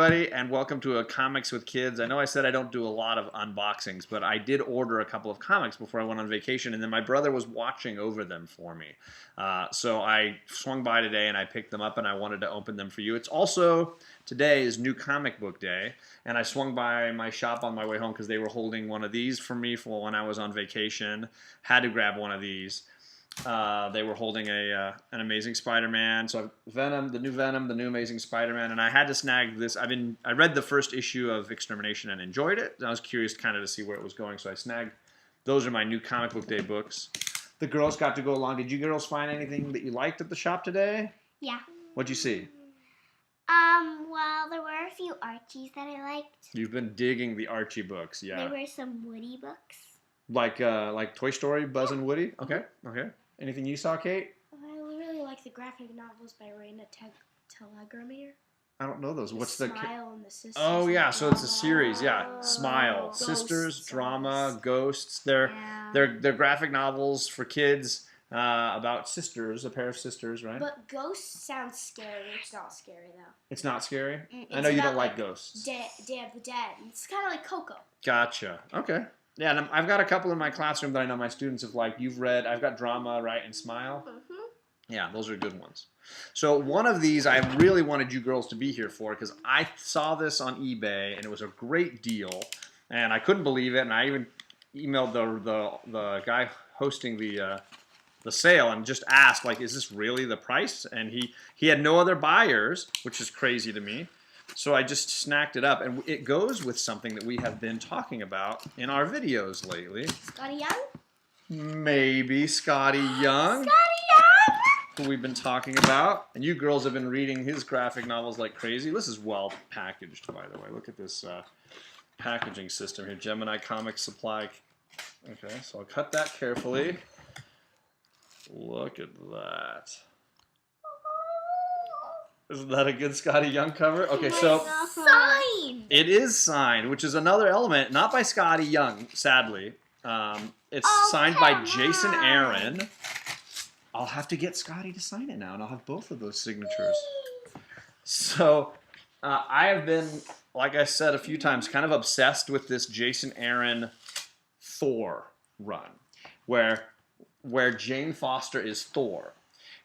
everybody, and welcome to a Comics with Kids. I know I said I don't do a lot of unboxings, but I did order a couple of comics before I went on vacation, and then my brother was watching over them for me. So I swung by today, and I picked them up, and I wanted to open them for you. It's also, today is New Comic Book Day, and I swung by my shop on my way home because they were holding one of these for me for when I was on vacation. Had to grab one of these. They were holding an Amazing Spider-Man, so Venom, the new Amazing Spider-Man, and I had to snag this. I read the first issue of Extermination and enjoyed it. I was curious kind of to see where it was going, so I snagged. Those are my New Comic Book Day books. The girls got to go along. Did you girls find anything that you liked at the shop today? Yeah. What'd you see? Well, there were a few Archies that I liked. You've been digging the Archie books, yeah. There were some Woody books. Like Toy Story, Buzz and Woody? Okay, okay. Anything you saw, Kate? I really like the graphic novels by Raina Telegramir. I don't know those. What's Smile and the Sisters. Oh, yeah, so it's a series, yeah. Smile. Ghosts. Sisters, drama, ghosts. They're graphic novels for kids about sisters, a pair of sisters, right? But Ghosts sounds scary. It's not scary, though. It's not scary? It's I know you don't about, like ghosts. Day of the Dead. It's kind of like Coco. Gotcha. Okay. Yeah, and I've got a couple in my classroom that I know my students have liked. You've read, I've got Drama, right, and Smile. Mm-hmm. Yeah, those are good ones. So one of these I really wanted you girls to be here for because I saw this on eBay and it was a great deal and I couldn't believe it, and I even emailed the guy hosting the sale and just asked, like, is this really the price? And he had no other buyers, which is crazy to me. So I just snacked it up, and it goes with something that we have been talking about in our videos lately. Scotty Young? Maybe Scotty Young. Scotty Young! Who we've been talking about. And you girls have been reading his graphic novels like crazy. This is well packaged, by the way. Look at this packaging system here. Gemini Comics Supply. Okay, so I'll cut that carefully. Look at that. Isn't that a good Scotty Young cover? Okay, so Signed! it is signed, which is another element, not by Scotty Young, sadly. It's signed by Jason Aaron. I'll have to get Scotty to sign it now, and I'll have both of those signatures. So I have been, like I said a few times, kind of obsessed with this Jason Aaron Thor run, where Jane Foster is Thor.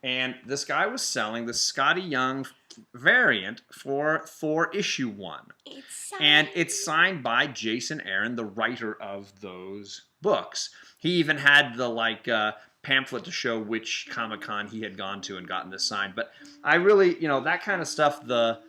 And this guy was selling the Scotty Young variant for Thor issue 1. And it's signed by Jason Aaron, the writer of those books. He even had the pamphlet to show which Comic-Con he had gone to and gotten this signed. But I really, that kind of stuff, what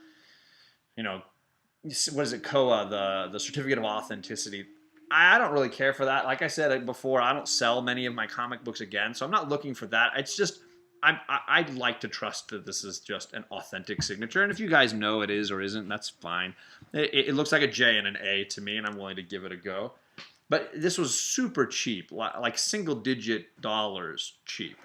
is it, COA, the Certificate of Authenticity, I don't really care for that. Like I said before, I don't sell many of my comic books again, so I'm not looking for that. It's just, I'd like to trust that this is just an authentic signature, and if you guys know it is or isn't, that's fine. It looks like a J and an A to me, and I'm willing to give it a go. But this was super cheap, like single-digit dollars cheap.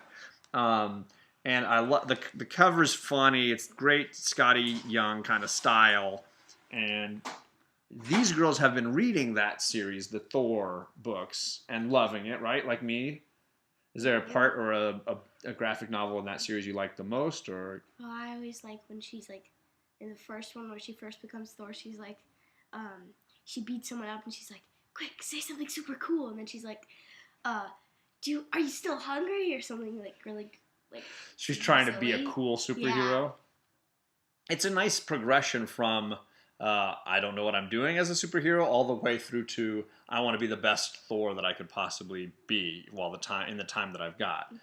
And I love the cover's funny. It's great Scotty Young kind of style, and these girls have been reading that series, the Thor books, and loving it, right? Like me. Is there a part or a graphic novel in that series you like the most, or? Well, I always like when she's like, in the first one where she first becomes Thor, she's like, she beats someone up and she's like, quick, say something super cool, and then she's like, are you still hungry, or something like really like. She's trying to be a cool superhero. Yeah. It's a nice progression from I don't know what I'm doing as a superhero all the way through to I want to be the best Thor that I could possibly be in the time that I've got.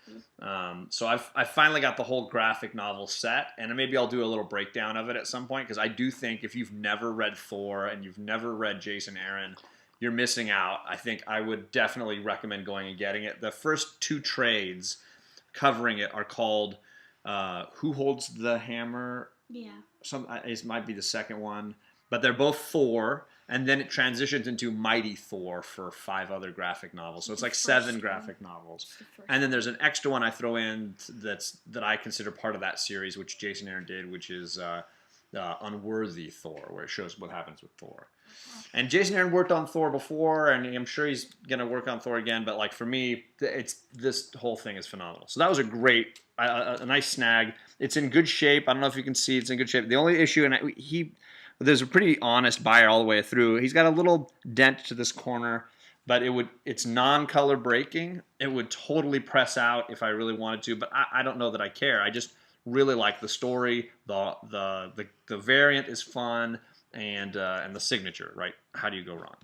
Mm-hmm. So I finally got the whole graphic novel set, and maybe I'll do a little breakdown of it at some point, because I do think if you've never read Thor and you've never read Jason Aaron, you're missing out. I think I would definitely recommend going and getting it. The first 2 trades covering it are called Who Holds the Hammer? Yeah. It might be the second one, but they're both Thor, and then it transitions into Mighty Thor for 5 other graphic novels. So it's like 7 graphic novels. And then there's an extra one I throw in that I consider part of that series, which Jason Aaron did, which is Unworthy Thor, where it shows what happens with Thor. And Jason Aaron worked on Thor before, and I'm sure he's going to work on Thor again, but like for me, this whole thing is phenomenal. So that was a nice snag. It's in good shape. I don't know if you can see it's in good shape. The only issue, and there's a pretty honest buyer all the way through. He's got a little dent to this corner, but it's non-color breaking. It would totally press out if I really wanted to, but I don't know that I care. I just really like the story. The variant is fun, and the signature, right? How do you go wrong?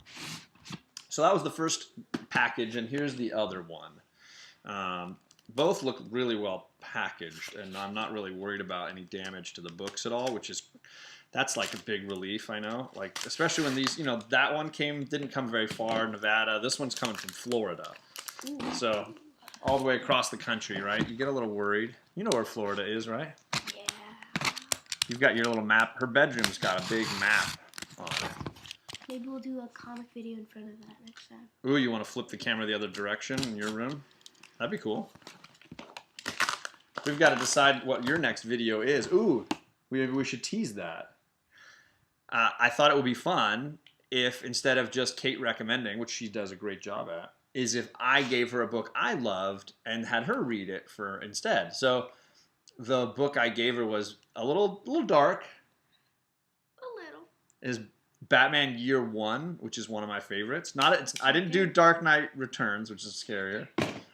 So that was the first package, and here's the other one. Both look really well packaged, and I'm not really worried about any damage to the books at all, that's like a big relief, I know. Like, especially when these, that one didn't come very far, Nevada. This one's coming from Florida. Ooh. So, all the way across the country, right? You get a little worried. You know where Florida is, right? Yeah. You've got your little map. Her bedroom's got a big map on it. Maybe we'll do a comic video in front of that next time. Ooh, you want to flip the camera the other direction in your room? That'd be cool. We've got to decide what your next video is. Ooh, maybe we should tease that. I thought it would be fun if, instead of just Kate recommending, which she does a great job at, is if I gave her a book I loved and had her read it instead. So the book I gave her was a little dark. A little. Is Batman Year One, which is one of my favorites. I didn't do Dark Knight Returns, which is scarier.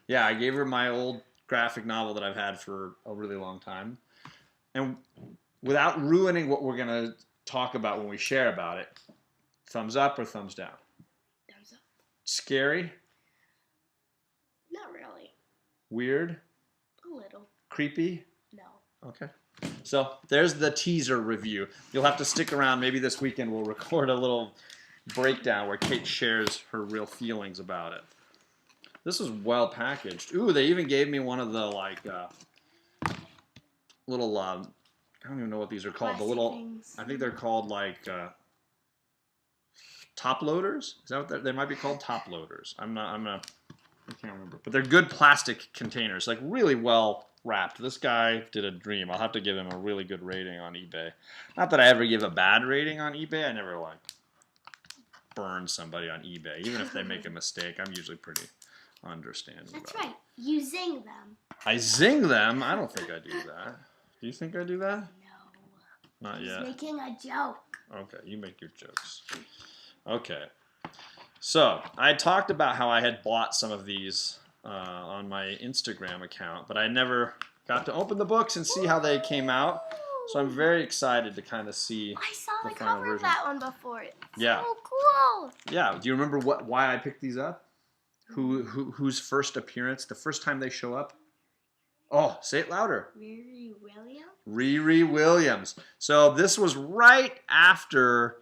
Yeah, I gave her my old graphic novel that I've had for a really long time. And without ruining what we're going to talk about when we share about it, thumbs up or thumbs down? Thumbs up. Scary? Not really. Weird? A little. Creepy? No. Okay. So there's the teaser review. You'll have to stick around. Maybe this weekend we'll record a little breakdown where Kate shares her real feelings about it. This is well packaged. Ooh, they even gave me one of the little I don't even know what these are called. Plastic The little things. I think they're called top loaders. Is that what they might be called? Top loaders. I can't remember. But they're good plastic containers, like really well wrapped. This guy did a dream. I'll have to give him a really good rating on eBay. Not that I ever give a bad rating on eBay. I never burn somebody on eBay. Even if they make a mistake, I'm usually pretty understanding. That's about right. You zing them. I zing them? I don't think I do that. Do you think I do that? No. Not He's yet. making a joke. Okay, you make your jokes. Okay. So, I talked about how I had bought some of these on my Instagram account, but I never got to open the books and see how they came out. So I'm very excited to kind of see I saw the the final cover of version. that one before. It's Yeah. so cool. Yeah. Do you remember why I picked these up? Whose first appearance? The first time they show up? Oh, say it louder. RiRi Williams? RiRi Williams. So this was right after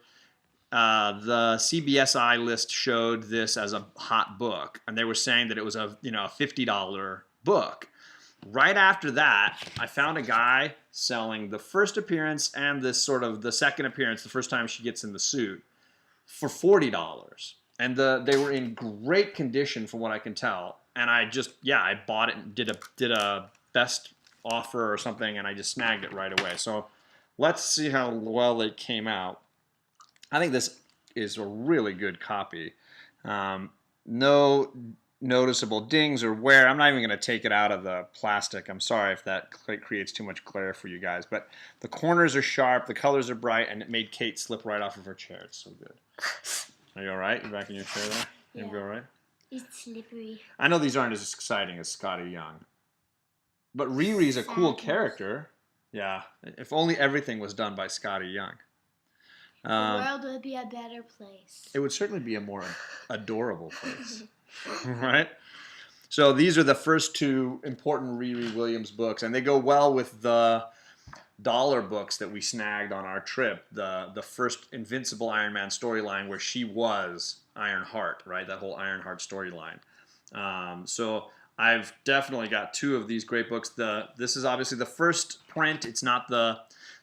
the CBSI list showed this as a hot book, and they were saying that it was a $50 book. Right after that, I found a guy selling the first appearance and this sort of the second appearance, the first time she gets in the suit, for $40. And they were in great condition from what I can tell. And I bought it and did a best offer or something, and I just snagged it right away. So let's see how well they came out. I think this is a really good copy. No noticeable dings or wear. I'm not even going to take it out of the plastic. I'm sorry if that creates too much glare for you guys. But the corners are sharp, the colors are bright, and it made Kate slip right off of her chair. It's so good. Are you all right? You back in your chair there? You Yeah. all right? It's slippery. I know these aren't as exciting as Scotty Young. But RiRi's a cool character. Yeah. If only everything was done by Scotty Young. The world would be a better place. It would certainly be a more adorable place. Right? So these are the first two important RiRi Williams books, and they go well with the dollar books that we snagged on our trip. The first Invincible Iron Man storyline where she was Ironheart, right? That whole Ironheart storyline. So I've definitely got two of these great books. This is obviously the first print. It's not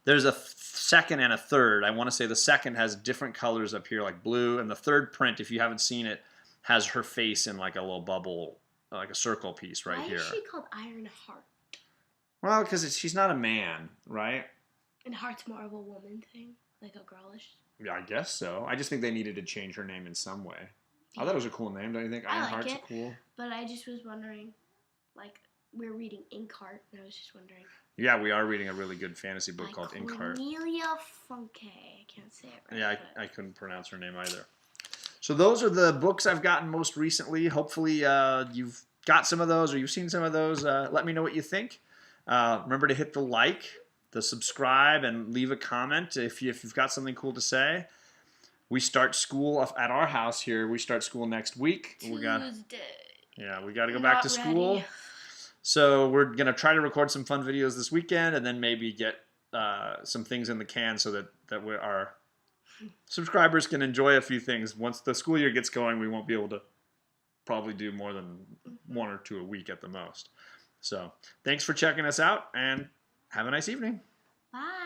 there's a second and a third. I want to say the second has different colors up here, like blue, and the third print, if you haven't seen it, has her face in like a little bubble, like a circle piece right here. Why is she called Ironheart? Well, because she's not a man, right? And Heart's more of a woman thing, like a girlish. Yeah, I guess so. I just think they needed to change her name in some way. I thought it was a cool name, don't you think? I like Ironheart's it. cool. But I just was wondering, like, we're reading Inkheart, and I was just wondering. Yeah, we are reading a really good fantasy book By called Inkheart. Cornelia Funke. I can't say it right. Yeah, but- I couldn't pronounce her name either. So those are the books I've gotten most recently. Hopefully you've got some of those or you've seen some of those. Let me know what you think. Remember to hit the like, the subscribe, and leave a comment if you've got something cool to say. We start school at our house here. We start school next week. Tuesday. We got to go Not back to school. ready. So we're going to try to record some fun videos this weekend and then maybe get some things in the can so that our subscribers can enjoy a few things. Once the school year gets going, we won't be able to probably do more than 1 or 2 a week at the most. So thanks for checking us out and have a nice evening. Bye.